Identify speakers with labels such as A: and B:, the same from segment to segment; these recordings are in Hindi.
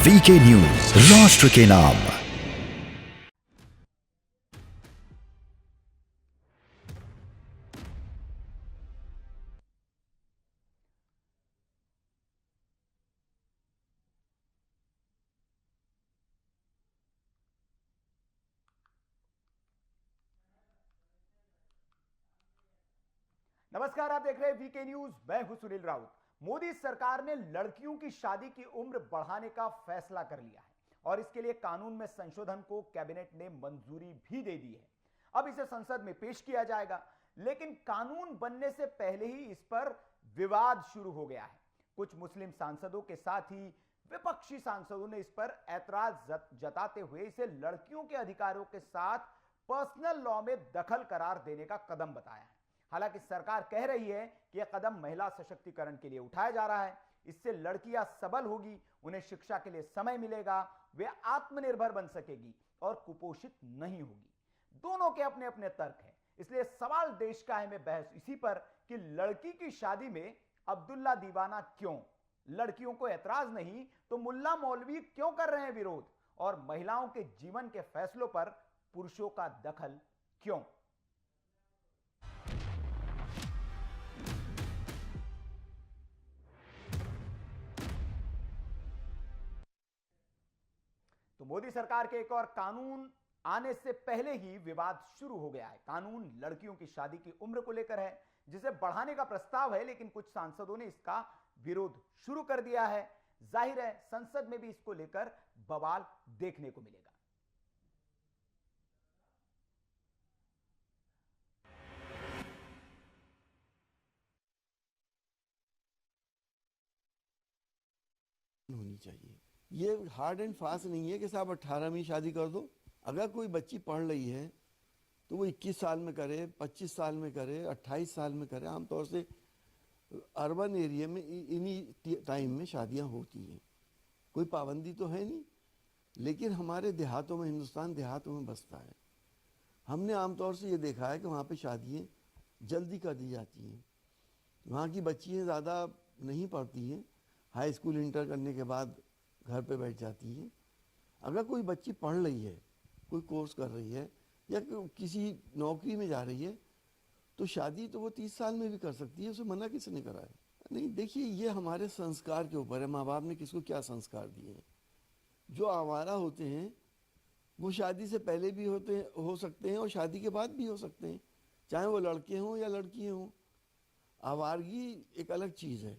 A: वीके न्यूज, राष्ट्र के नाम।
B: नमस्कार, आप देख रहे हैं वीके न्यूज। मैं हूं सुनील राउत। मोदी सरकार ने लड़कियों की शादी की उम्र बढ़ाने का फैसला कर लिया है और इसके लिए कानून में संशोधन को कैबिनेट ने मंजूरी भी दे दी है। अब इसे संसद में पेश किया जाएगा, लेकिन कानून बनने से पहले ही इस पर विवाद शुरू हो गया है। कुछ मुस्लिम सांसदों के साथ ही विपक्षी सांसदों ने इस पर ऐतराज जताते हुए इसे लड़कियों के अधिकारों के साथ पर्सनल लॉ में दखल करार देने का कदम बताया है। हालांकि सरकार कह रही है कि यह कदम महिला सशक्तिकरण के लिए उठाया जा रहा है। इससे लड़कियां सबल होगी, उन्हें शिक्षा के लिए समय मिलेगा, वे आत्मनिर्भर बन सकेगी और कुपोषित नहीं होगी। दोनों के अपने अपने तर्क हैं, इसलिए सवाल देश का है में बहस इसी पर कि लड़की की शादी में अब्दुल्ला दीवाना क्यों, लड़कियों को ऐतराज नहीं तो मुल्ला मौलवी क्यों कर रहे हैं विरोध, और महिलाओं के जीवन के फैसलों पर पुरुषों का दखल क्यों। तो मोदी सरकार के एक और कानून आने से पहले ही विवाद शुरू हो गया है। कानून लड़कियों की शादी की उम्र को लेकर है, जिसे बढ़ाने का प्रस्ताव है, लेकिन कुछ सांसदों ने इसका विरोध शुरू कर दिया है। जाहिर है संसद में भी इसको लेकर बवाल देखने को मिलेगा।
C: होनी चाहिए। ये हार्ड एंड फास्ट नहीं है कि साहब 18 में शादी कर दो। अगर कोई बच्ची पढ़ रही है तो वो 21 साल में करे, 25 साल में करे, 28 साल में करे। आमतौर से अर्बन एरिया में इन्हीं टाइम में शादियां होती हैं, कोई पाबंदी तो है नहीं। लेकिन हमारे देहातों में, हिंदुस्तान देहातों में बसता है, हमने आमतौर से ये देखा है कि वहाँ पे शादियाँ जल्दी कर दी जाती हैं। वहाँ की बच्चियाँ ज़्यादा नहीं पढ़ती हैं, हाई स्कूल इंटर करने के बाद घर पे बैठ जाती हैं। अगर कोई बच्ची पढ़ रही है, कोई कोर्स कर रही है या किसी नौकरी में जा रही है, तो शादी तो वो 30 साल में भी कर सकती है, उसे मना किसने करा है? नहीं, देखिए ये हमारे संस्कार के ऊपर है, माँ बाप ने किसको क्या संस्कार दिए हैं। जो आवारा होते हैं वो शादी से पहले भी हो सकते हैं और शादी के बाद भी हो सकते हैं, चाहे वो लड़के हों या लड़कियाँ हों। आवारगी एक अलग चीज़ है।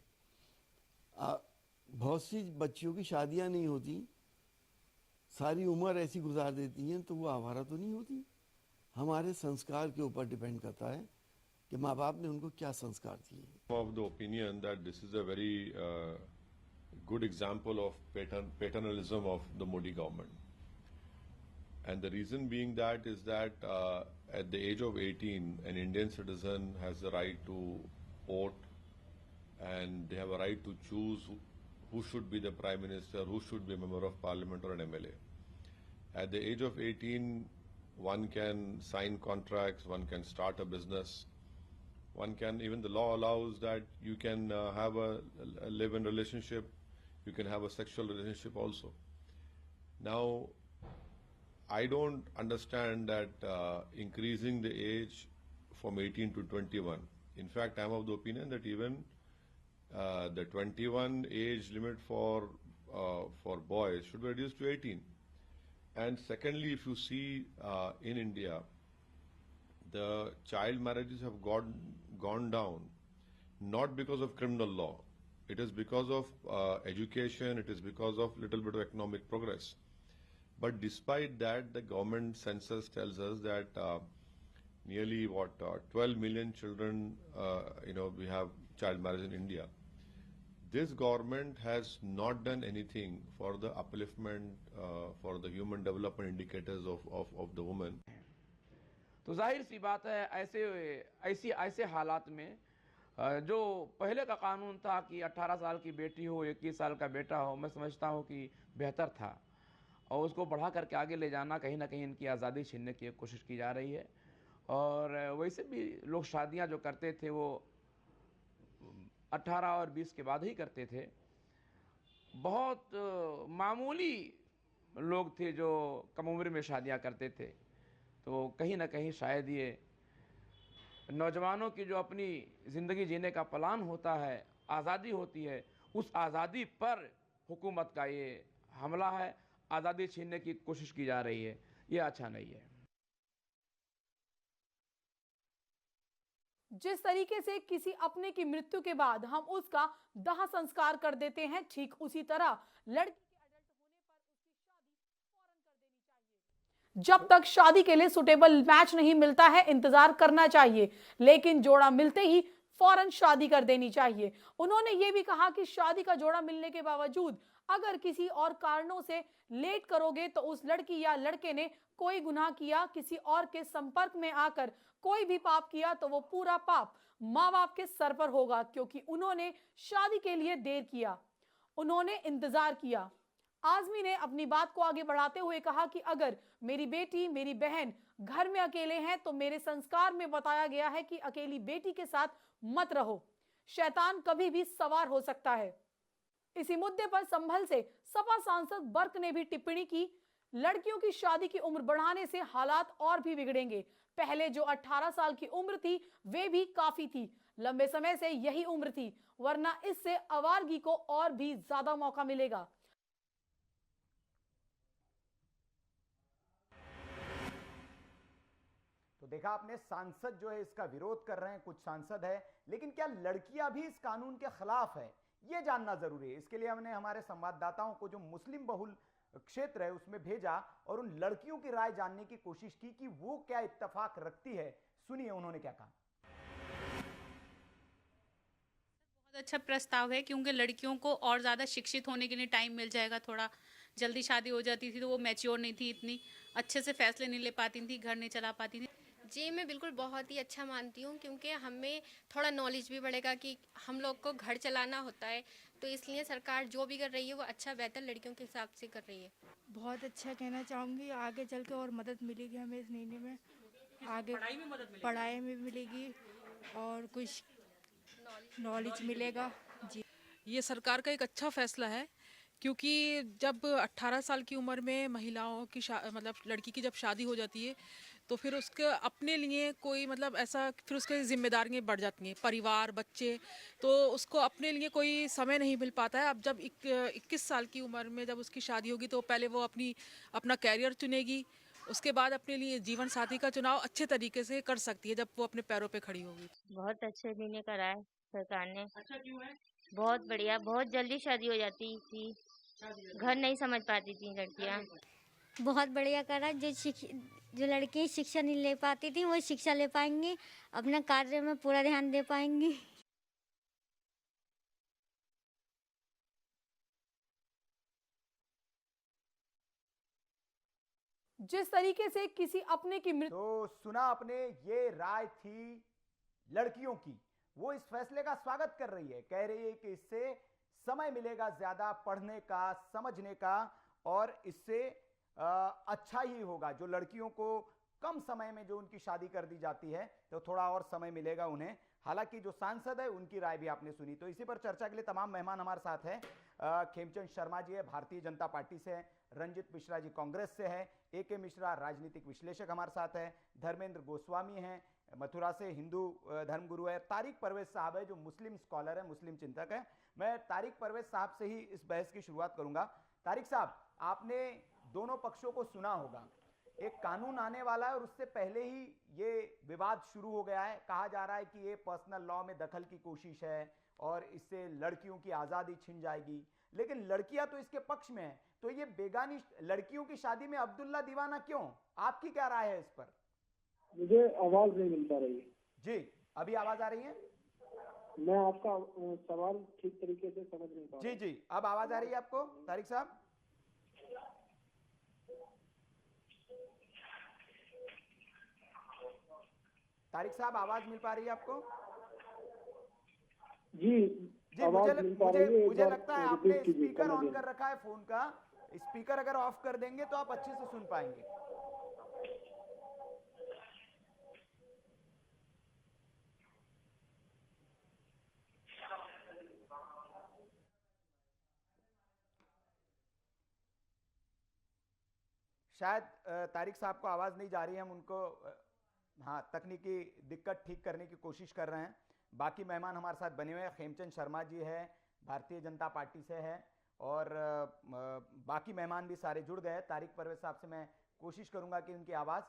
C: बहुत सी बच्चियों की शादियां नहीं होती, सारी उम्र ऐसी गुजार देती हैं, तो वो आवारा तो नहीं होती। हमारे संस्कार के ऊपर डिपेंड करता है कि माँ बाप ने उनको क्या संस्कार दिए।
D: Of the opinion that this is a very good example of paternalism of the Modi government, and the reason being that is that at the age of 18, an Indian citizen has the right to vote, and they have a right to choose who should be the Prime Minister, who should be a Member of Parliament or an MLA. At the age of 18, one can sign contracts, one can start a business, one can, even the law allows that you can have a live-in relationship, you can have a sexual relationship also. Now, I don't understand that increasing the age from 18 to 21. In fact, I'm of the opinion that even the 21 age limit for boys should be reduced to 18. And secondly, if you see in India, the child marriages have gone down, not because of criminal law. It is because of education, it is because of little bit of economic progress. But despite that, the government census tells us that nearly 12 million children, we have child marriage in India. This government has not done anything for the upliftment, for the human development indicators of the woman.
E: तो जाहिर सी बात है, ऐसे हालात में जो पहले का कानून था कि 18 साल की बेटी हो, 21 साल का बेटा हो, मैं समझता हूँ कि बेहतर था, और उसको बढ़ा करके आगे ले जाना कहीं ना कहीं इनकी आज़ादी छीनने की कोशिश की जा रही है। और वैसे भी लोग शादियां जो करते थे वो 18 और 20 के बाद ही करते थे। बहुत मामूली लोग थे जो कम उम्र में शादियां करते थे। तो कहीं ना कहीं शायद ये नौजवानों की जो अपनी ज़िंदगी जीने का प्लान होता है, आज़ादी होती है, उस आज़ादी पर हुकूमत का ये हमला है, आज़ादी छीनने की कोशिश की जा रही है। ये अच्छा नहीं है।
F: जिस तरीके से किसी अपने की मृत्यु के बाद हम उसका दाह संस्कार कर देते हैं, ठीक उसी तरह लड़की के अडल्ट होने पर उसकी शादी फौरन कर देनी चाहिए। जब तक शादी के लिए सुटेबल मैच नहीं मिलता है, इंतजार करना चाहिए, लेकिन जोड़ा मिलते ही फौरन शादी कर देनी चाहिए। उन्होंने ये भी कहा कि शादी का जोड़ा मिलने के बावजूद अगर किसी और कारणों से लेट करोगे तो उस लड़की या लड़के ने कोई गुनाह किया, किसी और के संपर्क में आकर कोई भी पाप किया, तो वो पूरा पाप माँ बाप के सर पर होगा, क्योंकि उन्होंने शादी के लिए देर किया, उन्होंने इंतजार किया। आजमी ने अपनी बात को आगे बढ़ाते हुए कहा कि अगर मेरी बेटी, मेरी बहन घर में अकेले हैं तो मेरे संस्कार में बताया गया है कि अकेली बेटी के साथ मत रहो, शैतान कभी भी सवार हो सकता है। इसी मुद्दे पर संभल से सपा सांसद बर्क ने भी टिप्पणी की, लड़कियों की शादी की उम्र बढ़ाने से हालात और भी बिगड़ेंगे। पहले जो 18 साल की उम्र थी वे भी काफी थी, लंबे समय से यही उम्र थी, वरना इससे आवारगी को और भी ज्यादा मौका मिलेगा।
B: तो देखा आपने, सांसद जो है इसका विरोध कर रहे हैं, कुछ सांसद है, लेकिन क्या लड़कियां भी इस कानून के खिलाफ है, ये जानना जरूरी है। इसके लिए हमने हमारे संवाददाताओं को जो मुस्लिम बहुल क्षेत्र है उसमें भेजा और उन लड़कियों की राय जानने की कोशिश की कि वो क्या इत्तेफाक रखती है। सुनिए उन्होंने क्या कहा।
G: बहुत अच्छा प्रस्ताव है, क्योंकि लड़कियों को और ज़्यादा शिक्षित होने के लिए टाइम मिल जाएगा। थोड़ा जल्दी शादी हो जाती थी तो वो मैच्योर नहीं थी, इतनी अच्छे से फैसले नहीं ले पाती थी, घर नहीं चला पाती थी।
H: जी मैं बिल्कुल बहुत ही अच्छा मानती हूँ, क्योंकि हमें थोड़ा नॉलेज भी बढ़ेगा कि हम लोग को घर चलाना होता है, तो इसलिए सरकार जो भी कर रही है वो अच्छा बेहतर लड़कियों के हिसाब से कर रही है।
I: बहुत अच्छा कहना चाहूँगी, आगे चल के और मदद मिलेगी हमें इस निर्णय में, आगे पढ़ाई में मिलेगी और कुछ नॉलेज मिलेगा। जी
J: ये सरकार का एक अच्छा फैसला है, क्योंकि जब 18 साल की उम्र में महिलाओं की मतलब लड़की की जब शादी हो जाती है तो फिर उसके अपने लिए कोई मतलब ऐसा फिर उसके जिम्मेदारियाँ बढ़ जाती हैं, परिवार, बच्चे, तो उसको अपने लिए कोई समय नहीं मिल पाता है। अब जब 21 साल की उम्र में जब उसकी शादी होगी तो पहले वो अपना कैरियर चुनेगी, उसके बाद अपने लिए जीवन साथी का चुनाव अच्छे तरीके से कर सकती है जब वो अपने पैरों पे खड़ी होगी।
K: बहुत अच्छे निर्णय करा है सरकार ने।
G: अच्छा क्यों है?
K: बहुत बढ़िया, बहुत जल्दी शादी हो जाती थी, घर नहीं समझ पाती थी लड़कियाँ।
L: बहुत बढ़िया करा, जो लड़की शिक्षा नहीं ले पाती थी वो शिक्षा ले पाएंगी, अपना कार्य में पूरा ध्यान दे पाएंगी।
F: जिस तरीके से किसी अपने की मृत्यु,
B: तो सुना आपने, ये राय थी लड़कियों की। वो इस फैसले का स्वागत कर रही है, कह रही है कि इससे समय मिलेगा ज्यादा पढ़ने का, समझने का, और इससे अच्छा ही होगा। जो लड़कियों को कम समय में जो उनकी शादी कर दी जाती है तो थोड़ा और समय मिलेगा उन्हें। हालांकि जो सांसद है उनकी राय भी आपने सुनी। तो इसी पर चर्चा के लिए तमाम मेहमान हमारे साथ हैं। खेमचंद शर्मा जी है, भारतीय जनता पार्टी से हैं, रंजित मिश्रा जी कांग्रेस से हैं, AK मिश्रा राजनीतिक विश्लेषक हमारे साथ हैं, धर्मेंद्र गोस्वामी हैं, मथुरा से हिंदू धर्मगुरु है, तारिक परवेज साहब है जो मुस्लिम स्कॉलर है, मुस्लिम चिंतक है। मैं तारिक परवेज साहब से ही इस बहस की शुरुआत करूंगा। तारिक साहब, आपने दोनों पक्षों को सुना होगा। एक कानून आने वाला है और उससे पहले ही ये विवाद शुरू हो गया है। कहा जा रहा है कि ये पर्सनल लॉ में दखल की कोशिश है और इससे लड़कियों की आजादी छिन जाएगी, लेकिन लड़कियां तो इसके पक्ष में है। तो ये बेगानी लड़कियों की शादी में अब्दुल्ला दीवाना क्यों? आपकी क्या राय है इस पर?
M: मुझे आवाज नहीं मिल पा रही है।
B: जी, अभी आवाज आ रही है?
M: मैं आपका सवाल ठीक तरीके से समझ नहीं पा रहा।
B: जी जी, अब आवाज आ रही है आपको तारिक साहब? तारिक साहब, आवाज मिल पा रही है आपको?
M: जी
B: जी, मुझे लगता है आपने स्पीकर ऑन कर रखा है फोन का। स्पीकर अगर ऑफ कर देंगे तो आप अच्छे से सुन पाएंगे। शायद तारिक साहब को आवाज़ नहीं जा रही है, हम उनको हाँ तकनीकी दिक्कत ठीक करने की कोशिश कर रहे हैं। बाकी मेहमान हमारे साथ बने हुए हैं, खेमचंद शर्मा जी है, भारतीय जनता पार्टी से है, और बाकी मेहमान भी सारे जुड़ गए। तारिक परवेज साहब से मैं कोशिश करूंगा कि उनकी आवाज़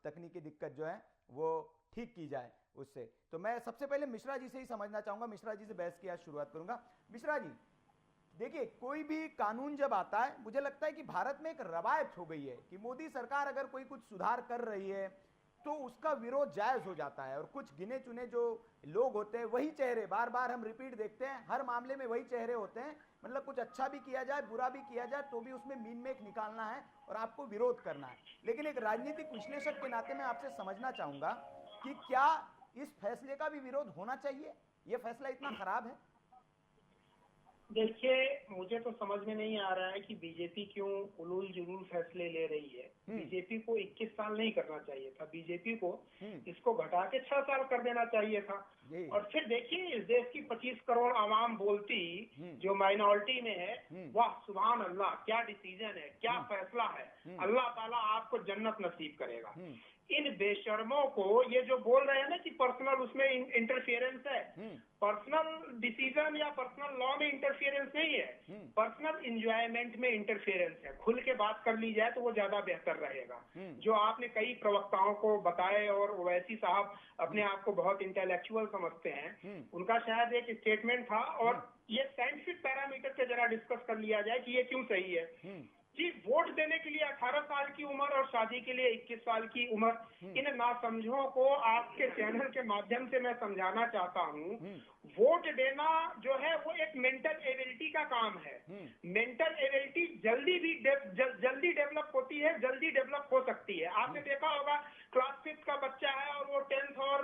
B: तकनीकी दिक्कत जो है वो ठीक की जाए उससे। तो मैं सबसे पहले मिश्रा जी से ही समझना चाहूँगा, मिश्रा जी से बहस की आज शुरुआत करूँगा। मिश्रा जी देखिए, कोई भी कानून जब आता है, मुझे लगता है कि भारत में एक रवायत हो गई है कि मोदी सरकार अगर कोई कुछ सुधार कर रही है तो उसका विरोध जायज हो जाता है, और कुछ गिने चुने जो लोग होते हैं वही चेहरे बार बार हम रिपीट देखते हैं, हर मामले में वही चेहरे होते हैं। मतलब कुछ अच्छा भी किया जाए, बुरा भी किया जाए, तो भी उसमें मीन मेक निकालना है और आपको विरोध करना है। लेकिन एक राजनीतिक विश्लेषक के नाते मैं आपसे समझना चाहूंगा कि क्या इस फैसले का भी विरोध होना चाहिए? यह फैसला इतना खराब है?
M: देखिए, मुझे तो समझ में नहीं आ रहा है कि बीजेपी क्यों उलूल जुलूल फैसले ले रही है। बीजेपी को 21 साल नहीं करना चाहिए था, बीजेपी को इसको घटा के 6 साल कर देना चाहिए था। और फिर देखिए, इस देश की 25 करोड़ आवाम बोलती जो माइनॉरिटी में है, वाह सुभान अल्लाह, क्या डिसीजन है, क्या फैसला है, अल्लाह ताला आपको जन्नत नसीब करेगा। इन बेशर्मों को ये जो बोल रहे हैं ना कि पर्सनल उसमें इंटरफियरेंस है, पर्सनल डिसीजन या पर्सनल लॉ में इंटरफियरेंस नहीं है, पर्सनल इंजॉयमेंट में इंटरफियरेंस है। खुल के बात कर ली जाए तो वो ज्यादा बेहतर रहेगा। जो आपने कई प्रवक्ताओं को बताए, और ओवैसी साहब अपने आप को बहुत इंटेलेक्चुअल समझते हैं, उनका शायद एक स्टेटमेंट था, और ये साइंटिफिक पैरामीटर पे जरा डिस्कस कर लिया जाए कि ये क्यों सही है। जी, वोट देने के लिए 18 साल की उम्र और शादी के लिए 21 साल की उम्र, इन नासमझों को आपके चैनल के माध्यम से मैं समझाना चाहता हूँ। वोट देना जो है वो एक मेंटल एबिलिटी का काम है। मेंटल एबिलिटी जल्दी डेवलप होती है, जल्दी डेवलप हो सकती है। आपने देखा होगा, क्लास 5 का बच्चा है और वो 10th और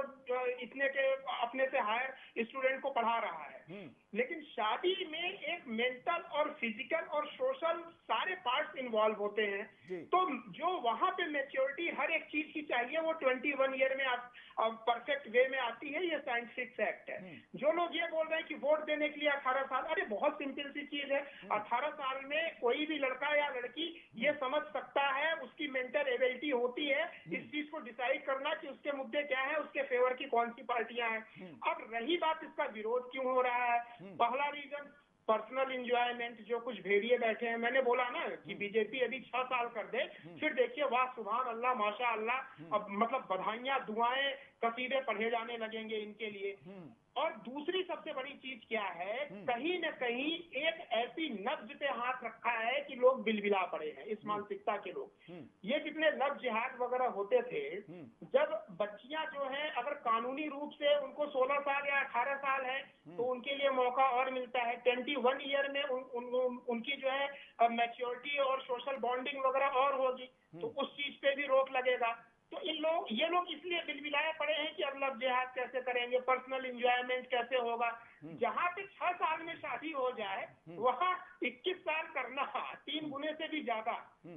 M: इतने के अपने से हायर स्टूडेंट को पढ़ा रहा है। लेकिन शादी में एक मेंटल और फिजिकल और सोशल सारे पार्ट्स इन्वॉल्व होते हैं, तो जो वहां पे मैच्योरिटी हर एक चीज की चाहिए वो 21 ईयर में परफेक्ट वे में आती है। ये साइंटिफिक फैक्ट है। जो लोग ये बोल रहे हैं कि वोट देने के लिए 18 साल, अरे बहुत सिंपल सी चीज है। 18 साल में कोई भी लड़का या लड़की ये समझ सकता है, उसकी मेंटल एबिलिटी होती है इस चीज को डिसाइड करना कि उसके मुद्दे क्या है, उसके फेवर की कौन सी पार्टियां हैं। अब रही बात इसका विरोध क्यों हो रहा है, पहला रीजन पर्सनल इंजॉयमेंट। जो कुछ भेड़िए बैठे हैं, मैंने बोला ना कि बीजेपी यदि 6 साल कर दे, फिर देखिए वाह सुभान अल्लाह माशा अल्लाह, अब मतलब बधाइयां, दुआएं, कसीदे पढ़े जाने लगेंगे इनके लिए। और दूसरी सबसे बड़ी चीज क्या है, कहीं न कहीं एक ऐसी नब्ज पे हाथ रखा है कि लोग बिलबिला पड़े हैं, इस मानसिकता के लोग। ये जितने लव जिहाद वगैरह होते थे, जब बच्चियां जो हैं अगर कानूनी रूप से उनको 16 साल या 18 साल है तो उनके लिए मौका और मिलता है। 21 ईयर में उनकी जो है मैच्योरिटी और सोशल बॉन्डिंग वगैरह और होगी, तो उस चीज पे भी रोक लगेगा। तो ये लोग इसलिए बिलबिलाए पड़े हैं कि अब लव जिहाद कैसे करेंगे, पर्सनल एंजॉयमेंट कैसे होगा। जहाँ पे 6 साल में शादी हो जाए वहाँ 21 साल करना 3 गुने से भी ज्यादा।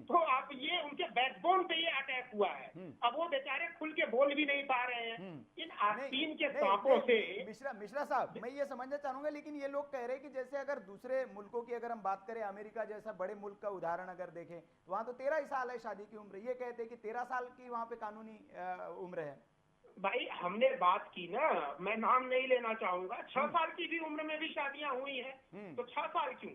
M: तो अब ये उनके बैकबोन पे ये अटैक हुआ है। अब वो बेचारे खुल के बोल भी नहीं पा रहे हैं इन आस्तीन के सांपों से।
B: मिश्रा साहब, मैं ये समझना चाहूंगा, लेकिन ये लोग कह रहे हैं कि जैसे अगर दूसरे मुल्कों की अगर हम बात करें, अमेरिका जैसा बड़े मुल्क का उदाहरण अगर देखें, तो वहाँ तो 13 ही साल है शादी की उम्र। ये कहते हैं कि 13 साल की वहाँ पे कानूनी उम्र है।
M: भाई हमने बात की ना, मैं नाम नहीं लेना चाहूंगा, 6 साल की भी उम्र में भी शादियां हुई हैं, तो 6 साल क्यों?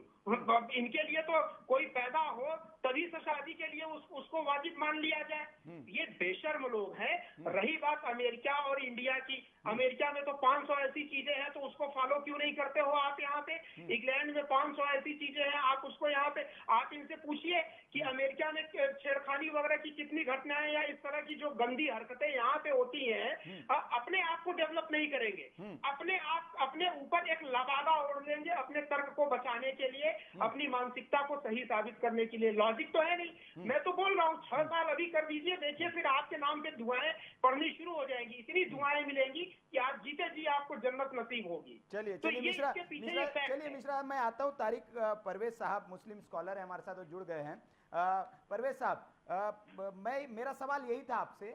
M: इनके लिए तो कोई पैदा हो तभी से शादी के लिए उसको वाजिब मान लिया जाए। ये बेशर्म लोग हैं। रही बात अमेरिका और इंडिया की, अमेरिका में तो 500 ऐसी चीजें हैं, तो उसको फॉलो क्यों नहीं करते हो आप यहाँ पे? इंग्लैंड में 500 ऐसी चीजें हैं, आप उसको यहाँ पे आप इनसे पूछिए कि अमेरिका में छेड़खानी वगैरह की कितनी घटनाएं या इस तरह की जो गंदी हरकतें यहाँ पे होती हैं, अपने आप को डेवलप नहीं करेंगे, अपने ऊपर एक लबादा ओढ़ लेंगे अपने तर्क को बचाने के लिए, अपनी मानसिकता को सही साबित करने के लिए। लॉजिक तो है नहीं। मैं तो बोल रहा हूँ 6 साल अभी कर दीजिए, देखिए फिर आपके नाम पे दुआएं पढ़नी शुरू हो जाएंगी, इतनी दुआएं मिलेंगी कि आप जीते जी आपको जन्नत नसीब होगी।
B: चलिए मिश्रा, मैं आता हूँ तारिक परवेज साहब, मुस्लिम स्कॉलर है हमारे साथ, वो जुड़ गए हैं। परवेज साहब, मेरा सवाल यही था आपसे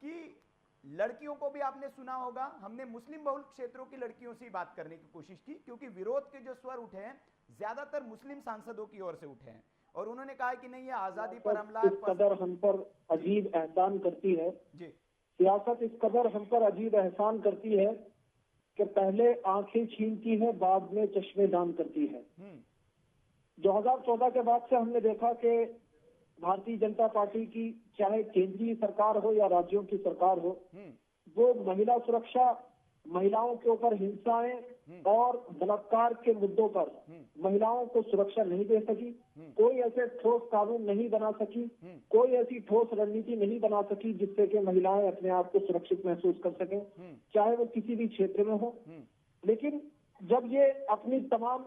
B: कि लड़कियों को भी आपने सुना होगा, हमने मुस्लिम बहुल क्षेत्रों की लड़कियों से बात करने की कोशिश की, क्योंकि विरोध के जो स्वर उठे हैं ज्यादातर मुस्लिम सांसदों की ओर से उठे हैं। और उन्होंने कहा कि नहीं, ये आजादी पर हमला
M: इस कदर हम पर अजीब एहसान करती है
B: जी,
M: सियासत इस कदर हम पर अजीब एहसान करती है कि पहले आंखें छीनती है, बाद में चश्मे दान करती है। 2014 के बाद से हमने देखा कि भारतीय जनता पार्टी की चाहे केंद्रीय सरकार हो या राज्यों की सरकार हो, वो महिला सुरक्षा, महिलाओं के ऊपर हिंसाएं और बलात्कार के मुद्दों पर महिलाओं को सुरक्षा नहीं दे सकी, कोई ऐसे ठोस कानून नहीं बना सकी, कोई ऐसी ठोस रणनीति नहीं बना सकी जिससे कि महिलाएं अपने आप को सुरक्षित महसूस कर सकें, चाहे वो किसी भी क्षेत्र में हो। लेकिन जब ये अपनी तमाम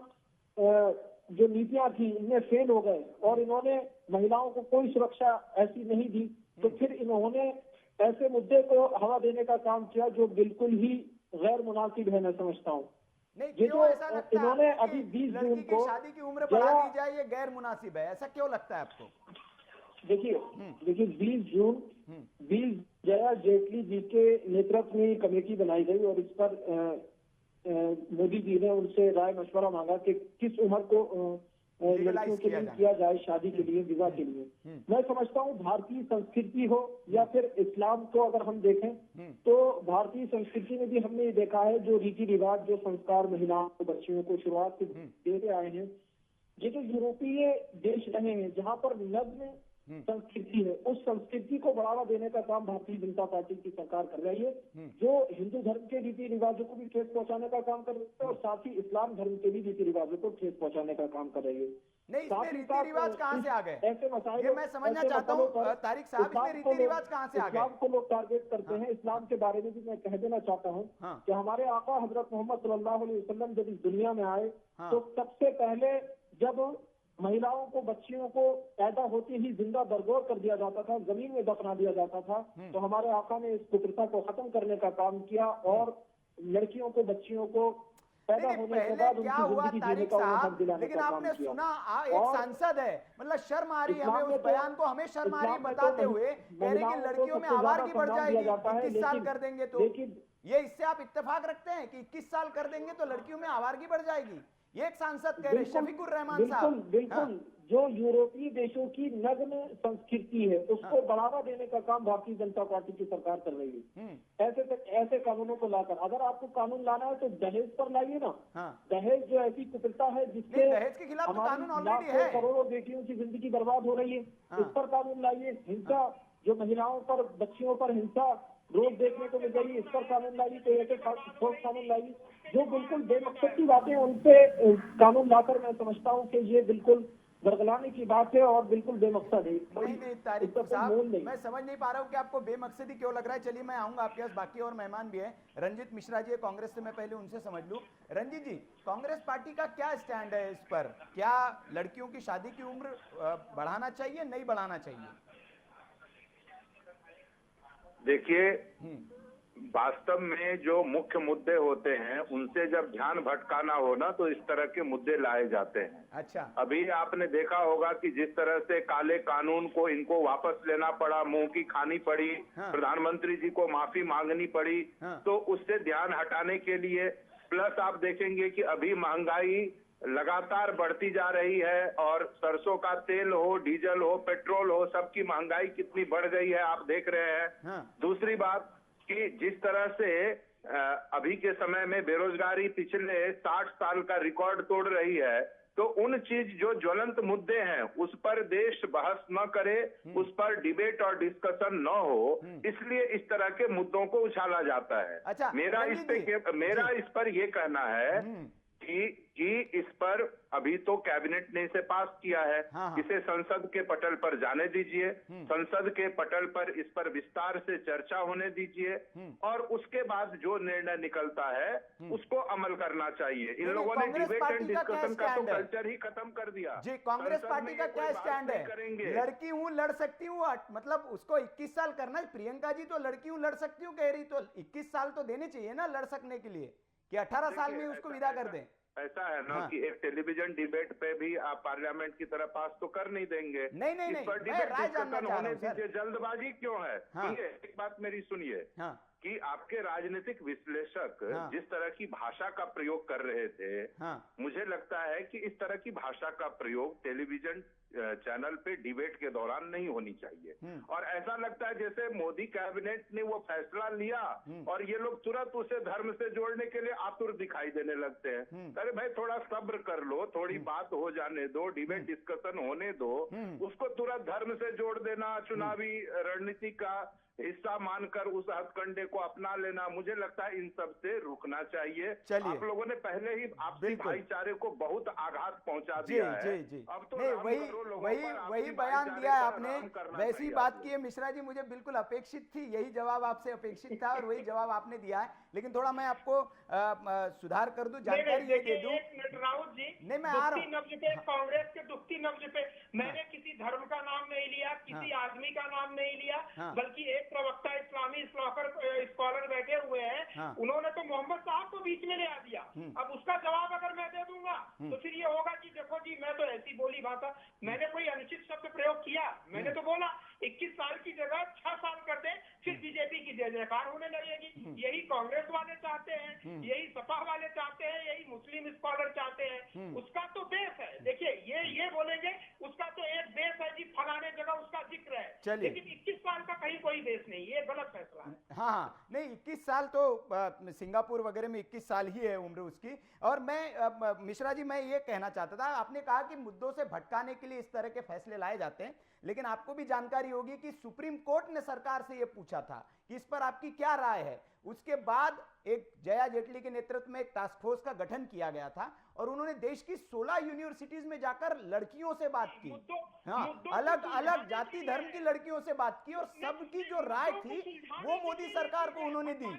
M: जो नीतियां थी इनमें फेल हो गए और इन्होंने महिलाओं को कोई सुरक्षा ऐसी नहीं दी, तो फिर इन्होंने ऐसे मुद्दे को हवा देने का काम किया जो बिल्कुल ही गैर मुनासिब है, मैं समझता हूँ।
B: ये जो
M: इन्होंने अभी 20 जून को
B: शादी की उम्र बढ़ा दी जाए, ये गैर मुनासिब है, ऐसा क्यों लगता है आपको?
M: देखिए 20 जया जेटली जी के नेतृत्व में कमेटी बनाई गई और इस पर मोदी जी ने उनसे राय मशवरा मांगा कि किस उम्र को लड़कियों के लिए किया जाए शादी के लिए, विवाह के लिए। मैं समझता हूँ भारतीय संस्कृति हो या फिर इस्लाम को अगर हम देखें तो भारतीय संस्कृति में भी हमने ये देखा है जो रीति रिवाज, जो संस्कार महिलाओं को, बच्चियों को शुरुआत से देते आए हैं, ये जो यूरोपीय देश रहे हैं जहाँ पर नग्न संस्कृति है, उस संस्कृति को बढ़ावा देने का काम भारतीय जनता पार्टी की सरकार कर रही है, जो हिंदू धर्म के रीति रिवाजों को भी ठेस पहुंचाने का काम कर रही है और साथ ही इस्लाम धर्म के भी रीति रिवाजों को ठेस पहुंचाने का काम कर रही है।
B: नहीं, इसमें रीति रिवाज कहाँ से आ गए?
M: ऐसे मसाइल
B: मैं समझना चाहता हूँ तारिक साहब, इसमें रीति रिवाज कहाँ से आ गए?
M: इस्लाम को लोग टारगेट करते हैं। इस्लाम के बारे में भी मैं कह देना चाहता हूँ कि हमारे आका हजरत मोहम्मद सल्लल्लाहु अलैहि वसल्लम जब इस दुनिया में आए तो सबसे पहले जब महिलाओं को, बच्चियों को पैदा होते ही जिंदा दरगोर कर दिया जाता था, जमीन में दफना दिया जाता था, तो हमारे आका ने इस कुप्रथा को खत्म करने का काम किया और लड़कियों को, बच्चियों को पैदा होने के बाद उनकी जिंदगी जीने का हक दिलाने का काम किया।
B: लेकिन आपने सुना, एक सांसद है, मतलब शर्म आ रही है हमें उस बयान को, हमें शर्म आ रही बताते हुए, कह रहे कि लड़कियों में आवारगी बढ़ जाएगी 21 साल कर देंगे तो। ये इससे आप इत्तेफाक रखते हैं कि 21 साल कर देंगे तो लड़कियों में आवारगी बढ़ जाएगी? ये एक सांसद कह रहे, शफीकुर रहमान साहब।
M: बिल्कुल, जो यूरोपीय देशों की नग्न संस्कृति है उसको बढ़ावा देने का काम भारतीय जनता पार्टी की सरकार कर रही है। ऐसे कानूनों को लाकर, अगर आपको कानून लाना है तो दहेज पर लाइए ना। दहेज जो ऐसी कुप्रथा है जिससे
B: दहेज के खिलाफ कानून ऑलरेडी है,
M: करोड़ों बेटियों की जिंदगी बर्बाद हो रही है, इस पर कानून लाइए। हिंसा, जो महिलाओं पर, बच्चियों पर हिंसा रोज देखने को मिल रही है, इस पर कानून लाइए, तो ऐसे ठोस कानून लाइए। जो बिल्कुल बेमकसद की बातें उन पे कानून लाकर मैं समझता हूँ कि ये बिल्कुल बरगलाने की बात है और बिल्कुल बेमकसद है।
B: नहीं तारिक साहब, मैं समझ नहीं पा रहा हूँ कि आपको बेमकसदी क्यों लग रहा है। चलिए मैं आऊंगा आपके पास, बाकी और मेहमान भी हैं। रंजीत मिश्रा जी कांग्रेस से, मैं पहले उनसे समझ लूं। रंजीत जी, कांग्रेस पार्टी का क्या स्टैंड है इस पर? क्या लड़कियों की शादी की उम्र बढ़ाना चाहिए, नहीं बढ़ाना चाहिए?
N: देखिए, वास्तव में जो मुख्य मुद्दे होते हैं उनसे जब ध्यान भटकाना हो ना तो इस तरह के मुद्दे लाए जाते हैं।
B: अच्छा,
N: अभी आपने देखा होगा कि जिस तरह से काले कानून को इनको वापस लेना पड़ा, मुंह की खानी पड़ी, प्रधानमंत्री जी को माफी मांगनी पड़ी, तो उससे ध्यान हटाने के लिए, प्लस आप देखेंगे कि अभी महंगाई लगातार बढ़ती जा रही है और सरसों का तेल हो, डीजल हो, पेट्रोल हो, सबकी महंगाई कितनी बढ़ गई है आप देख रहे हैं। दूसरी बात कि जिस तरह से अभी के समय में बेरोजगारी पिछले 60 साल का रिकॉर्ड तोड़ रही है, तो उन चीज जो ज्वलंत मुद्दे हैं उस पर देश बहस न करे, उस पर डिबेट और डिस्कशन न हो, इसलिए इस तरह के मुद्दों को उछाला जाता है।
B: अच्छा,
N: मेरा इस पर ये कहना है कि इस पर अभी तो कैबिनेट ने इसे पास किया है, इसे संसद के पटल पर जाने दीजिए, संसद के पटल पर इस पर विस्तार से चर्चा होने दीजिए और उसके बाद जो निर्णय निकलता है उसको अमल करना चाहिए। इन लोगों ने डिबेट एंड डिस्कशन का तो कल्चर ही खत्म कर दिया।
B: जी, कांग्रेस पार्टी का क्या स्टैंड है? लड़की हूँ, लड़ सकती हूँ, मतलब उसको 21 साल करना है। प्रियंका जी तो लड़की हूँ, लड़ सकती हूँ कह रही, तो 21 साल तो देने चाहिए ना लड़ सकने के लिए, कि 18 साल में उसको विदा कर दें।
N: ऐसा है ना कि एक टेलीविजन डिबेट पे भी आप पार्लियामेंट की तरह पास तो कर नहीं देंगे।
B: नहीं,
N: इस पर डिबेट डिस्कशन होने दीजिए, जल्दबाजी क्यों है? एक बात मेरी सुनिए कि आपके राजनीतिक विश्लेषक जिस तरह की भाषा का प्रयोग कर रहे थे, मुझे लगता है कि इस तरह की भाषा का प्रयोग टेलीविजन चैनल पे डिबेट के दौरान नहीं होनी चाहिए। और ऐसा लगता है जैसे मोदी कैबिनेट ने वो फैसला लिया और ये लोग तुरंत उसे धर्म से जोड़ने के लिए आतुर दिखाई देने लगते हैं। अरे भाई थोड़ा सब्र कर लो, थोड़ी बात हो जाने दो, डिबेट डिस्कशन होने दो, उसको तुरंत धर्म से जोड़ देना चुनावी रणनीति का हिस्सा मानकर उस हथकंडे को अपना लेना, मुझे लगता है इन सब से रुकना चाहिए। आप लोगों ने पहले ही आपसी भाईचारे को बहुत आघात पहुंचा दिया है।
B: अब तो वही बयान दिया है आपने, वैसी बात की है मिश्रा जी, मुझे बिल्कुल अपेक्षित थी, यही जवाब आपसे अपेक्षित था और वही जवाब आपने दिया है। लेकिन थोड़ा मैं आपको सुधार कर दूं, जानकारी ये दे दूं।
M: राउत जी,
B: नहीं मैं आ रहा
M: हूँ कांग्रेस के दुखती नब्ज पे मैंने किसी धर्म का नाम नहीं लिया, किसी आदमी का नाम नहीं लिया, बल्कि एक प्रवक्ता इस्लामी स्कॉलर बैठे हुए हैं, उन्होंने तो मोहम्मद साहब को बीच में ले आ दिया। अब उसका जवाब अगर मैं दे दूंगा तो फिर ये होगा कि देखो जी मैं तो ऐसी बोली भाषा, मैंने कोई अनुचित शब्द प्रयोग किया? मैंने तो बोला 21 साल की जगह 6 साल कर दे, फिर बीजेपी की जय जयकार होने लगेगी। यही कांग्रेस वाले चाहते हैं, यही सपा वाले चाहते हैं, यही मुस्लिम स्कॉलर चाहते हैं। उसका तो देश है, देखिए ये बोलेंगे उसका तो एक देश है जी, फलाने जगह उसका जिक्र है, लेकिन 21 साल का कहीं कोई देश नहीं, ये गलत फैसला है।
B: हाँ नहीं 21 साल तो सिंगापुर वगैरह में 21 साल ही है उम्र उसकी। और मैं मिश्रा जी मैं ये कहना चाहता था, आपने कहा कि मुद्दों से भटकाने के लिए इस तरह के फैसले लाए जाते हैं, लेकिन आपको भी जानकारी होगी कि सुप्रीम कोर्ट ने सरकार से यह पूछा था कि इस पर आपकी क्या राय है। उसके बाद एक जया जेटली के नेतृत्व में एक टास्क फोर्स का गठन किया गया था और उन्होंने देश की 16 यूनिवर्सिटीज में जाकर लड़कियों से बात की, हाँ अलग अलग जाति धर्म की लड़कियों से बात की और सबकी जो राय थी वो मोदी सरकार को उन्होंने दी।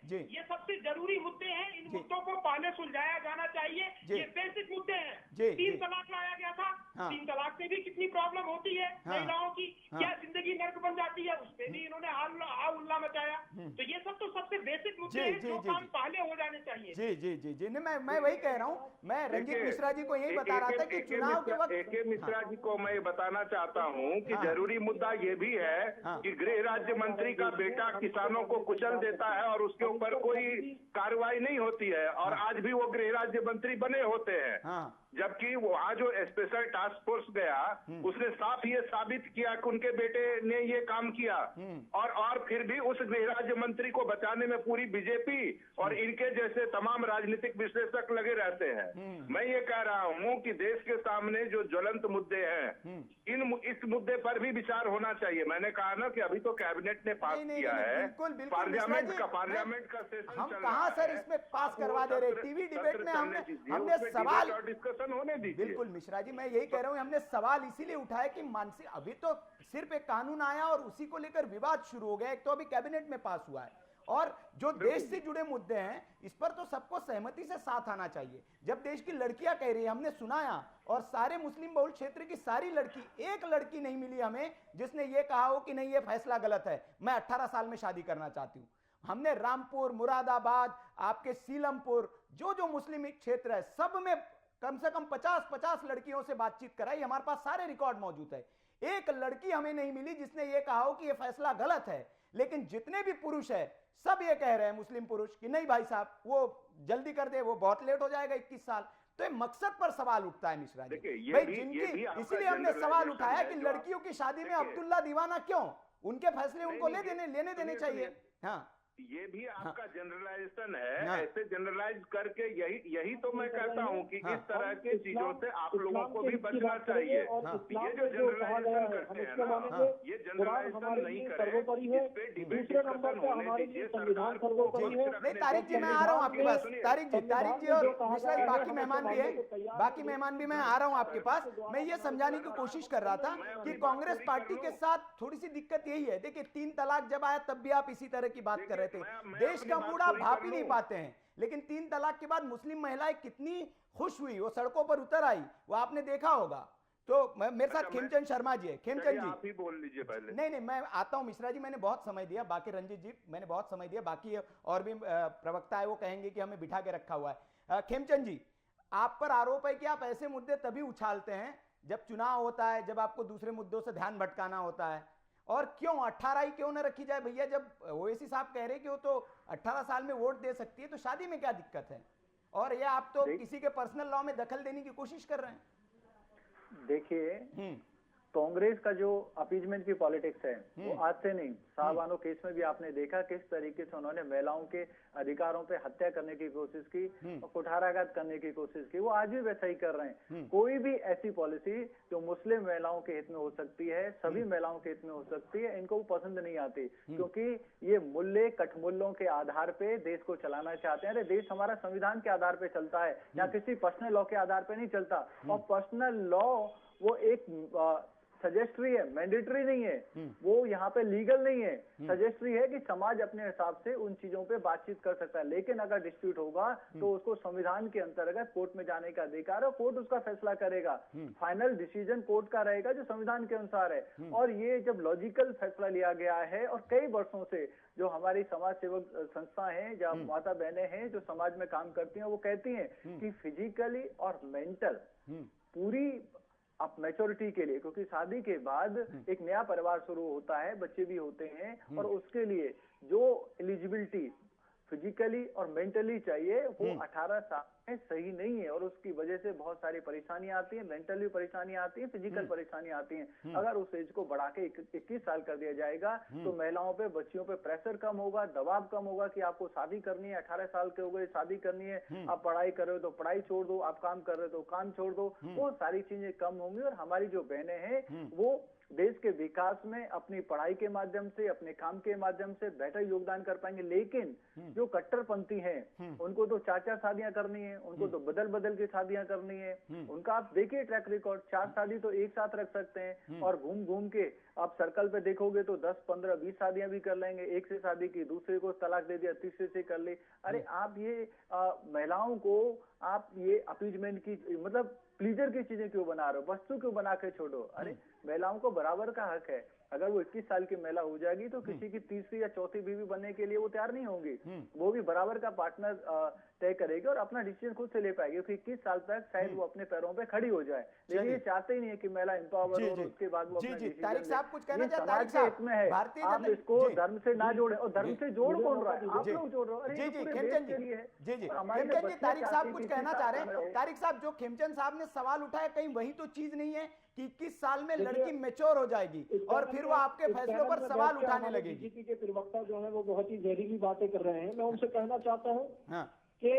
M: जी ये सबसे जरूरी मुद्दे हैं, इन मुद्दों को पहले सुलझाया जाना चाहिए। ये बेसिक मुद्दे हैं। 3 तलाक लाया गया था, 3 तलाक से भी कितनी प्रॉब्लम होती है महिलाओं की, क्या जिंदगी नर्क बन जाती है, उस पर भी इन्होंने हल्ला मचाया। तो ये सब तो सबसे बेसिक मुद्दे हैं जो काम पहले हो जाने चाहिए।
B: जी जी जी जी मैं वही कह रहा हूँ, मैं रंजीत मिश्रा जी को यही बता रहा था कि चुनाव के वक्त
N: AK मिश्रा जी को मैं बताना चाहता हूँ कि जरूरी मुद्दा ये भी है कि गृह राज्य मंत्री का बेटा किसानों को कुचल देता है और उसके ऊपर कोई कार्रवाई नहीं होती है, और आज भी वो गृह राज्य मंत्री बने होते हैं। जबकि वहाँ जो स्पेशल टास्क फोर्स गया उसने साफ ये साबित किया कि उनके बेटे ने ये काम किया, और फिर भी उस गृह राज्य मंत्री को बचाने में पूरी बीजेपी और इनके जैसे तमाम राजनीतिक विश्लेषक लगे रहते हैं। मैं ये कह रहा हूँ कि देश के सामने जो ज्वलंत मुद्दे हैं इस मुद्दे पर भी विचार होना चाहिए। मैंने कहा ना कि अभी तो कैबिनेट ने पास किया है, पार्लियामेंट का सेशन
B: हम कहाँ सर इसमें पास करवा दे रहे, टीवी डिबेट में हमने सवाल
N: डिस्कशन होने दीजिए।
B: बिल्कुल मिश्रा जी मैं यही कह रहा हूँ, हमने सवाल इसीलिए उठाया कि मानसिक अभी तो सिर्फ एक कानून आया और उसी को लेकर विवाद शुरू हो गया। एक तो अभी कैबिनेट में पास हुआ है और जो देश से जुड़े मुद्दे हैं इस पर तो सबको सहमति से साथ आना चाहिए। जब देश की लड़कियां कह रही है, हमने सुनाया और सारे मुस्लिम बहुल क्षेत्र की सारी लड़की, एक लड़की नहीं मिली हमें जिसने ये कहा हो कि नहीं ये फैसला गलत है, मैं 18 साल में शादी करना चाहती हूं। हमने रामपुर, मुरादाबाद, आपके सीलमपुर, जो मुस्लिम क्षेत्र है सब में कम से कम 50 लड़कियों से बातचीत कराई, हमारे पास सारे रिकॉर्ड मौजूद है। एक लड़की हमें नहीं मिली जिसने ये कहा हो कि ये फैसला गलत है। लेकिन जितने भी पुरुष है सब ये कह रहे हैं, मुस्लिम पुरुष, कि नहीं भाई साहब वो जल्दी कर दे, वो बहुत लेट हो जाएगा 21 साल। तो ये मकसद पर सवाल उठता है मिश्रा जी भाई, जिनकी इसीलिए हमने सवाल उठाया कि लड़कियों की शादी में अब्दुल्ला दीवाना क्यों, उनके फैसले उनको लेने देने चाहिए। हाँ
N: ये भी आपका जनरलाइजेशन है, ऐसे जनरलाइज करके यही तो मैं कहता हूँ कि इस तरह के चीजों से आप लोगों को भी बचना चाहिए। ये जो जनरलाइजेशन करते हैं ना, ये जनरलाइजेशन नहीं करें, इस पे डिबेट डिस्कशन होने दीजिए। सरकार को
B: नहीं, तारिक जी मैं आ रहा हूँ आपके पास, तारिक जी और मिश्रा जी बाकी मेहमान भी है, मैं आ रहा हूँ आपके पास। मैं ये समझाने की कोशिश कर रहा था कि कांग्रेस पार्टी के साथ थोड़ी सी दिक्कत यही है, देखिए 3 तलाक जब आया तब भी आप इसी तरह की बात कर रहे थे, देश का बूढ़ा भाप ही नहीं पाते हैं। लेकिन 3 तलाक के बाद मुस्लिम महिलाएं कितनी खुश हुई, वो सड़कों पर उतर आई, वो आपने देखा होगा। तो मेरे साथ खेमचंद शर्मा जी है। खेमचंद जी
N: आप ही बोल लीजिए पहले।
B: नहीं मैं आता हूं मिश्रा जी, मैंने बहुत समय दिया, बाकी रंजीत जी मैंने बहुत समय दिया, बाकी और भी प्रवक्ता है वो कहेंगे कि हमें बिठा के रखा हुआ है। खेमचंद जी आप पर आरोप है कि आप ऐसे मुद्दे तभी उछालते हैं जब चुनाव होता है, जब आपको दूसरे मुद्दों से ध्यान भटकाना होता है। और क्यों 18 ही क्यों ना रखी जाए भैया, जब ओवैसी साहब कह रहे कि वो तो 18 साल में वोट दे सकती है, तो शादी में क्या दिक्कत है? और ये आप तो किसी के पर्सनल लॉ में दखल देने की कोशिश कर रहे हैं।
O: देखिए, कांग्रेस का जो अपीजमेंट की पॉलिटिक्स है वो आज से नहीं, साहबानो केस में भी आपने देखा किस तरीके से उन्होंने महिलाओं के अधिकारों पे हत्या करने की कोशिश की और कुठाराघात करने की कोशिश की, वो आज भी वैसा ही कर रहे हैं। कोई भी ऐसी पॉलिसी जो मुस्लिम महिलाओं के हित में हो सकती है, सभी महिलाओं के हित में हो सकती है, इनको वो पसंद नहीं आती, क्योंकि ये मुल्ले कठमुल्लों के आधार पे देश को चलाना चाहते हैं। अरे देश हमारा संविधान के आधार पे चलता है या किसी पर्सनल लॉ के आधार पे नहीं चलता, और पर्सनल लॉ वो एक सजेस्ट्री है, मैंडेटरी नहीं है, वो यहाँ पे लीगल नहीं है। सजेस्ट्री है कि समाज अपने हिसाब से उन चीजों पे बातचीत कर सकता है, लेकिन अगर डिस्प्यूट होगा तो उसको संविधान के अंतर्गत कोर्ट में जाने का अधिकार है, कोर्ट उसका फैसला करेगा। फाइनल डिसीजन कोर्ट का रहेगा जो संविधान के अनुसार है। और ये जब लॉजिकल फैसला लिया गया है, और कई वर्षों से जो हमारी समाज सेवक संस्था है, जहाँ माता बहनें हैं जो समाज में काम करती हैं, वो कहती हैं कि फिजिकली और मेंटल पूरी आप मैच्योरिटी के लिए, क्योंकि शादी के बाद एक नया परिवार शुरू होता है, बच्चे भी होते हैं, और उसके लिए जो एलिजिबिलिटी फिजिकली और मेंटली चाहिए वो 18 साल में सही नहीं है, और उसकी वजह से बहुत सारी परेशानियां आती हैं, मेंटली परेशानियां आती हैं, फिजिकल परेशानियां आती हैं। अगर उस एज को बढ़ा के 21 साल कर दिया जाएगा तो महिलाओं पे, बच्चियों पे प्रेशर कम होगा, दबाव कम होगा कि आपको शादी करनी है, 18 साल के हो गए शादी करनी है, आप पढ़ाई कर रहे हो तो पढ़ाई छोड़ दो, आप काम कर रहे हो तो काम छोड़ दो, वो सारी चीजें कम होंगी। और हमारी जो बहनें हैं वो देश के विकास में अपनी पढ़ाई के माध्यम से, अपने काम के माध्यम से बेहतर योगदान कर पाएंगे। लेकिन जो कट्टरपंथी हैं उनको तो 4-4 शादियां करनी है, उनको तो बदल बदल के शादियां करनी है। उनका आप देखिए ट्रैक रिकॉर्ड, 4 शादी तो एक साथ रख सकते हैं, और घूम घूम के आप सर्कल पे देखोगे तो 10, 15, 20 शादियां भी कर लेंगे। एक से शादी की, दूसरे को तलाक दे दिया, तीसरे से कर ली। अरे आप ये महिलाओं को आप ये अपीजमेंट की, मतलब प्लीजर की चीजें क्यों बना रहे हो, वस्तु क्यों बना के छोड़ो। अरे महिलाओं को बराबर का हक है। अगर वो 21 साल की महिला हो जाएगी तो किसी की तीसरी या चौथी बीवी बनने के लिए वो तैयार नहीं होंगी, वो भी बराबर का पार्टनर तय करेगी और अपना डिसीजन खुद से ले पाएगी, क्योंकि 21 साल तक शायद वो अपने पैरों पे खड़ी हो जाए। लेकिन ये चाहते ही नहीं है कि महिला एम्पावर हो और उसके बाद वो अपना डिसीजन ले।
B: साहब कुछ कहना चाहते हैं?
O: समाज के हित में है, आप इसको धर्म से ना जोड़े, और धर्म से जोड़ कौन रहा है, आप लोग जोड़ रहे हो।
B: जी खेमचंद जी तारिक साहब कुछ कहना चाह रहे हैं? तारिक साहब, जो खेमचंद साहब ने सवाल उठाया, कहीं वही तो चीज नहीं है कि 21 साल में लड़की मैच्योर हो जाएगी और फिर वो आपके फैसलों पर सवाल उठाने लगेगी?
M: बीजेपी के प्रवक्ता जो है वो बहुत ही जहरीली बातें कर रहे हैं। मैं उनसे कहना चाहता हूँ कि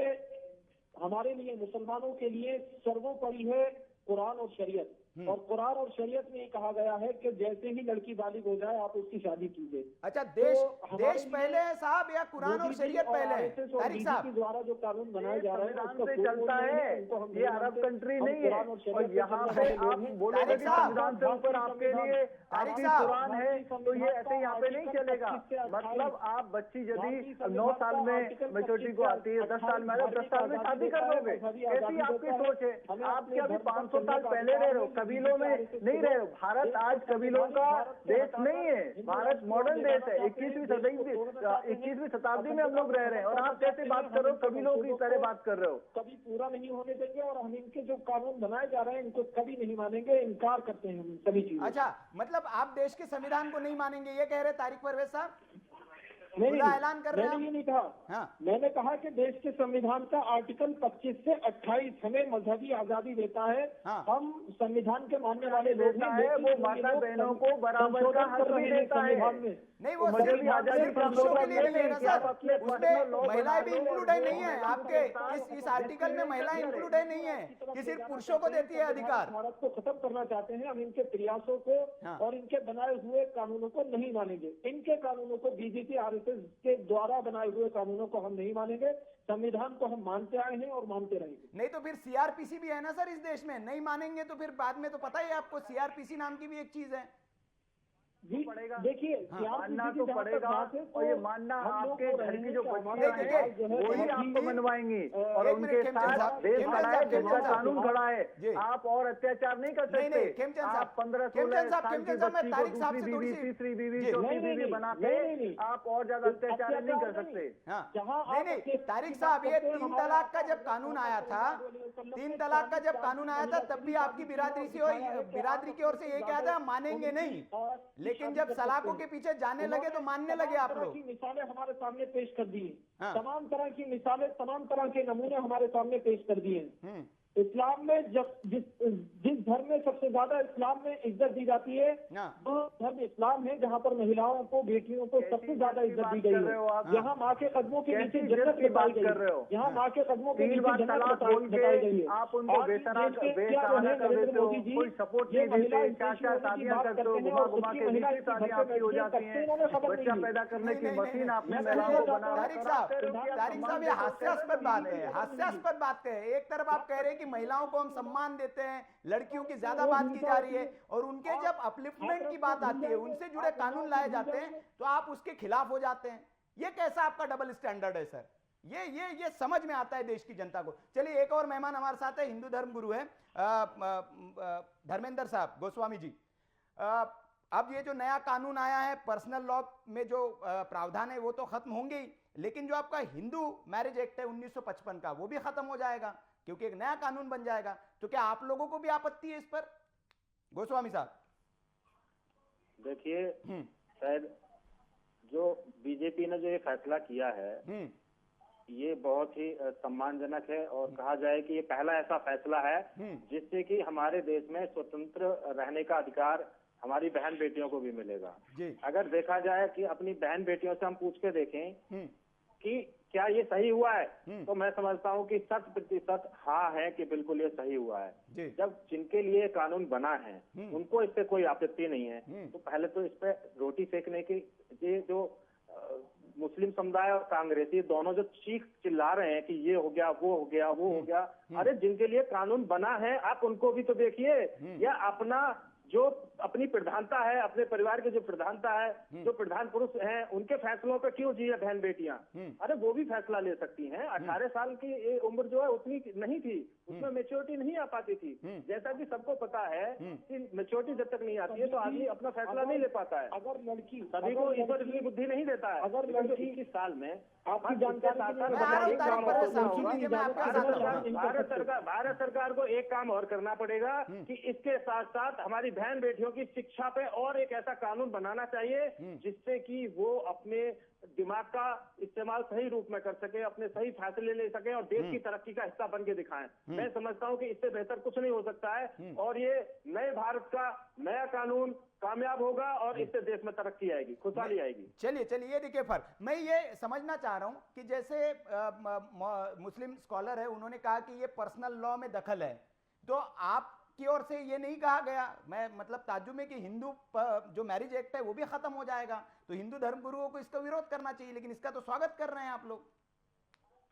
M: हमारे लिए, मुसलमानों के लिए सर्वोपरि है कुरान और शरीयत, और कुरान और शरीयत में ये कहा गया है कि जैसे ही लड़की बालिग हो जाए आप उसकी शादी कीजिए।
B: अच्छा, देश पहले है साहब या कुरान और शरीयत पहले है? तारिक साहब,
M: द्वारा जो कानून बनाए जा रहे हैं
O: उससे चलता है, ये अरब कंट्री नहीं है, और यहाँ पे आप बोलोगे कि संविधान से ऊपर आपके लिए आपकी कुरान है, तो ये ऐसे यहाँ पे नहीं चलेगा। मतलब आप बच्ची यदि 9 साल में मेच्योरिटी को आती है, 10 साल में, 10 साल में शादी कर दोगे, ऐसी आपकी सोच है। आप क्या अभी 500 साल पहले रह रहे हो, कबीलों में नहीं रहे हो। भारत आज कबीलों का देश नहीं है, भारत मॉडर्न देश है। 21वीं शताब्दी में हम लोग रह रहे हैं, और आप कैसे बात कर रहे हो, कबीलों की तरह बात कर रहे हो।
M: कभी पूरा नहीं होने देंगे, और हम इनके जो कानून बनाए जा रहे हैं इनको कभी नहीं मानेंगे, इनकार करते हैं हम सभी चीजें।
B: अच्छा, मतलब आप देश के संविधान को नहीं मानेंगे, ये कह रहे तारिक परवेज साहब?
M: नहीं,
B: ऐलान कर रहे हैं?
M: मैंने ये नहीं कहा। मैंने कहा कि देश के संविधान का आर्टिकल 25 से 28 हमें मजहबी आजादी देता है। हम संविधान के मानने वाले लोग हैं,
O: वो माता बहनों को बराबर का हक भी देता है।
B: नहीं, वो मजहबी आजादी पुरुषों के लिए नहीं है ना सर, उसमें महिलाएं भी इंक्लूड है नहीं है? आपके इस आर्टिकल में महिलाएं इंक्लूड है नहीं है कि सिर्फ पुरुषों को देती है अधिकार?
M: भारत को खत्म करना चाहते हैं हम। इनके प्रयासों को और इनके बनाए हुए कानूनों को नहीं मानेंगे। इनके कानूनों को, बीजेपी आरएसएस के द्वारा बनाए हुए कानूनों को हम नहीं मानेंगे। संविधान को हम मानते आए हैं और मानते रहेंगे।
B: नहीं तो फिर सीआरपीसी भी है ना सर इस देश में, नहीं मानेंगे तो फिर बाद में तो पता ही है आपको, सीआरपीसी नाम की भी एक चीज है।
M: देखिए,
O: मानना तो पड़ेगा, और ये मानना आपके घर की जो बच्चियां हैं वही आपको मनवाएंगी, और उनके साथ देश खड़ा है, देश का कानून खड़ा है। आप और अत्याचार नहीं कर सकते। आप 15-16 साल की बच्ची को दूसरी बीवी, तीसरी बीवी, चौथी बीवी बना के आप और ज्यादा अत्याचार नहीं कर सकते।
B: नहीं, तारिक साहब, ये 3 तलाक का जब कानून आया था, 3 तलाक का जब कानून आया था, तब भी आपकी बिरादरी की ओर से ये क्या था, मानेंगे नहीं, लेकिन जब सलाखों के पीछे जाने लगे तो मानने लगे आप लोग।
M: मिसालें हमारे सामने पेश कर दी, तमाम तरह की मिसालें, तमाम तरह के नमूने हमारे सामने पेश कर दिए। इस्लाम में जब जिस धर्म में सबसे ज्यादा इस्लाम में इज्जत दी जाती है वो धर्म इस्लाम है, जहाँ पर महिलाओं को, बेटियों को सबसे ज्यादा इज्जत दी गई है। यहाँ माँ के कदमों के नीचे जन्नत बताई गई है। यहाँ माँ के कदमों के नीचे जन्नत बताई गई है।
O: आप उनको बेसहारा कर देते हो, कोई सपोर्ट नहीं देते, क्या शादियां करते हो, घुमा घुमा के 20 शादियां आपकी हो जाती हैं, बच्चा पैदा करने की मशीन आपने महिलाओं को बना।
B: तारिक साहब, ये हास्यास्पद बात है, हास्यास्पद बात है। एक तरफ आप कह रहे हैं कि महिलाओं को हम सम्मान देते हैं, लड़कियों की ज्यादा बात की जा रही है, और उनके जब अपलिफ्टमेंट की बात आती है, उनसे जुड़े कानून लाए जाते हैं, तो आप उसके खिलाफ हो जाते हैं। ये कैसा आपका डबल स्टैंडर्ड है सर? ये समझ में आता है देश की जनता को। चलिए, एक और मेहमान हमारे साथ है, हिंदू धर्म गुरु है धर्मेंद्र साहब गोस्वामी जी। अब ये जो नया कानून आया है, पर्सनल लॉ में जो प्रावधान है वो तो खत्म होंगे ही, लेकिन जो आपका हिंदू मैरिज एक्ट है 1955 का, वो भी खत्म हो जाएगा क्योंकि एक नया कानून बन जाएगा। तो क्या आप लोगों को भी आपत्ति है इस पर, गोस्वामी साहब?
O: देखिए, शायद जो बीजेपी ने जो ये फैसला किया है ये बहुत ही सम्मानजनक है, और कहा जाए कि ये पहला ऐसा फैसला है जिससे कि हमारे देश में स्वतंत्र रहने का अधिकार हमारी बहन बेटियों को भी मिलेगा। अगर देखा जाए कि अपनी बहन बेटियों से हम पूछ के देखें कि क्या ये सही हुआ है, तो मैं समझता हूँ कि 100% हाँ है कि बिल्कुल ये सही हुआ है। जब जिनके लिए कानून बना है उनको इस पे कोई आपत्ति नहीं है, तो पहले तो इस पे रोटी सेकने की ये जो मुस्लिम समुदाय और कांग्रेसी दोनों जो चीख चिल्ला रहे हैं कि ये हो गया, वो हो गया, वो हो गया, अरे जिनके लिए कानून बना है आप उनको भी तो देखिए। या अपना जो अपनी प्रधानता है, अपने परिवार की जो प्रधानता है, जो प्रधान पुरुष हैं, उनके फैसलों पे क्यों जिए बहन बेटियां? अरे वो भी फैसला ले सकती हैं। 18 साल की उम्र जो है उतनी नहीं थी, उसमें मेच्योरिटी नहीं आ पाती थी। जैसा कि सबको पता है कि मेच्योरिटी जब तक नहीं आती है तो आदमी अपना फैसला नहीं ले पाता है।
M: अगर लड़की,
O: सभी को ईश्वर इतनी बुद्धि नहीं देता है।
M: अगर लड़की
O: 21 साल में
M: आपकी जानकारी,
O: भारत सरकार को एक काम और करना पड़ेगा कि इसके साथ साथ हमारी बहन बेटियों की शिक्षा पे और एक ऐसा कानून बनाना चाहिए जिससे कि वो अपने दिमाग का इस्तेमाल सही रूप में कर सके, अपने सही फैसले ले सके और देश की तरक्की का हिस्सा बन के दिखाएं। मैं समझता हूं कि इससे बेहतर कुछ नहीं हो सकता है, और ये नए भारत का नया कानून कामयाब होगा और इससे देश में तरक्की आएगी, खुशहाली आएगी।
B: चलिए, ये देखिए फर्क मैं ये समझना चाह रहा हूं कि जैसे मुस्लिम स्कॉलर है, उन्होंने कहा कि ये पर्सनल लॉ में दखल है, तो आप की ओर से ये नहीं कहा गया, मैं मतलब ताज्जुब में, कि हिंदू जो मैरिज एक्ट है वो भी खत्म हो जाएगा, तो हिंदू धर्म गुरुओं को इसका विरोध करना चाहिए, लेकिन इसका तो स्वागत कर रहे हैं आप लोग।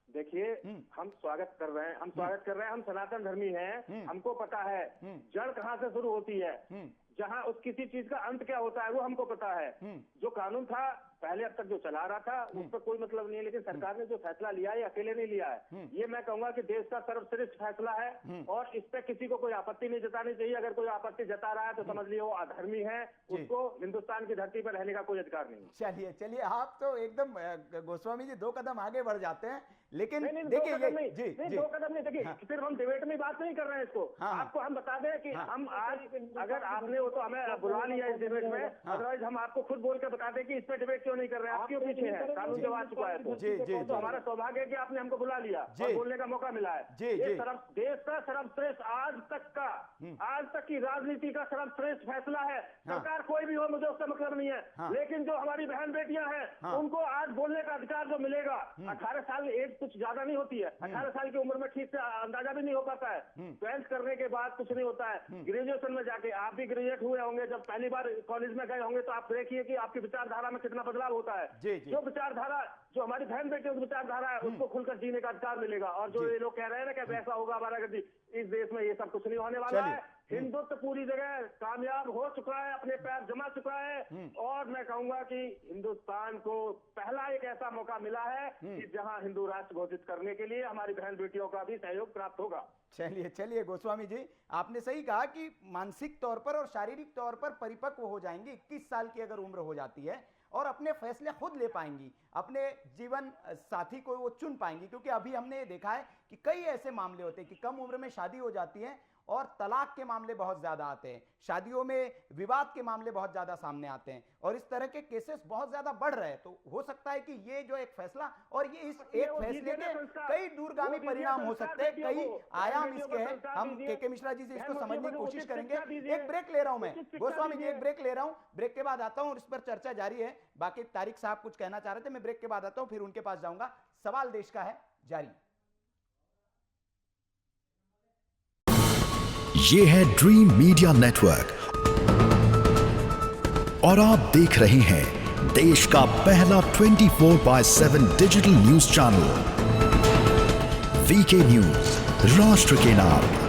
O: देखिए, हम स्वागत कर रहे हैं, हम सनातन धर्मी हैं, हमको पता है जड़ कहाँ से शुरू होती है, जहाँ उस किसी चीज का अंत क्या होता है वो हमको पता है। जो कानून था पहले अब तक जो चला रहा था उस पर कोई मतलब नहीं है, लेकिन सरकार ने जो फैसला लिया है अकेले नहीं लिया है। ये मैं कहूंगा कि देश का सर्वश्रेष्ठ फैसला है और इस पे किसी को कोई आपत्ति नहीं जतानी चाहिए। अगर कोई आपत्ति जता रहा है तो समझ लियो वो अधर्मी है, उसको हिंदुस्तान की धरती पर रहने का कोई अधिकार नहीं।
B: चलिए, आप तो एकदम गोस्वामी जी 2 कदम आगे बढ़ जाते हैं, लेकिन
O: देखिए,
B: 2 कदम
O: नहीं, देखिए सिर्फ हम डिबेट में बात नहीं कर रहे हैं इसको। आपको हम बता दें कि हम आज, अगर आपने वो तो हमें बुला लिया इस डिबेट में, अदरवाइज हम आपको खुद बोल के बता दें कि इस पे डिबेट क्यों नहीं कर रहे हैं, आप क्यों पीछे हैं, कानून जब आ चुका है तो हमारा सौभाग्य है कि आपने हमको बुला लिया और बोलने का मौका मिला है। ये देश का सर्वश्रेष्ठ, आज तक की राजनीति का सर्वश्रेष्ठ फैसला है। सरकार कोई भी हो, मुझे उसका मतलब नहीं है, लेकिन जो हमारी बहन बेटियां हैं उनको आज बोलने का अधिकार जो मिलेगा। 18 साल एज कुछ ज्यादा नहीं होती है, 18 साल की उम्र में ठीक से अंदाजा भी नहीं हो पाता है, 12th करने के बाद कुछ नहीं होता है। ग्रेजुएशन में जाके आप भी ग्रेजुएट हुए होंगे, जब पहली बार कॉलेज में गए होंगे तो आप देखिए कि आपकी विचारधारा में कितना बदलाव होता है। जो विचारधारा, जो हमारी बहन बेटियों की विचारधारा है उसको खुलकर जीने का अधिकार मिलेगा। और जो ये लोग कह रहे हैं ना कि ऐसा होगा हमारा गति, इस देश में ये सब कुछ नहीं होने वाला है। हिंदुत्व पूरी जगह कामयाब हो चुका है, अपने पैर जमा चुका है, और मैं कहूंगा कि हिंदुस्तान को पहला एक ऐसा मौका मिला है कि जहां हिंदू राष्ट्र घोषित करने के लिए हमारी बहन बेटियों का भी सहयोग प्राप्त होगा।
B: चलिए गोस्वामी जी, आपने सही कहा कि मानसिक तौर पर और शारीरिक तौर पर परिपक्व हो जाएंगी, 21 साल की अगर उम्र हो जाती है, और अपने फैसले खुद ले पाएंगी, अपने जीवन साथी को वो चुन पाएंगी। क्योंकि अभी हमने देखा है कि कई ऐसे मामले होते हैं कि कम उम्र में शादी हो जाती है और तलाक के मामले बहुत ज्यादा आते हैं, शादियों में विवाद के मामले बहुत ज्यादा सामने आते हैं और इस तरह के केसेस बहुत ज्यादा बढ़ रहे हैं। तो हो सकता है कि ये जो एक फैसला और ये इस एक फैसले के कई दूरगामी परिणाम हो सकते हैं, कई आयाम इसके हैं। हम के मिश्रा जी से इसको समझने की कोशिश करेंगे। एक ब्रेक ले रहा हूं मैं, गोस्वामी जी, एक ब्रेक ले रहा हूं, ब्रेक के बाद आता हूं और इस पर चर्चा जारी है। बाकी तारिक साहब कुछ कहना चाह रहे थे, मैं ब्रेक के बाद आता हूं, फिर उनके पास जाऊंगा। सवाल देश का है जारी।
A: ये है ड्रीम मीडिया नेटवर्क और आप देख रहे हैं देश का पहला 24/7 digital news channel VK news, राष्ट्र के नाम।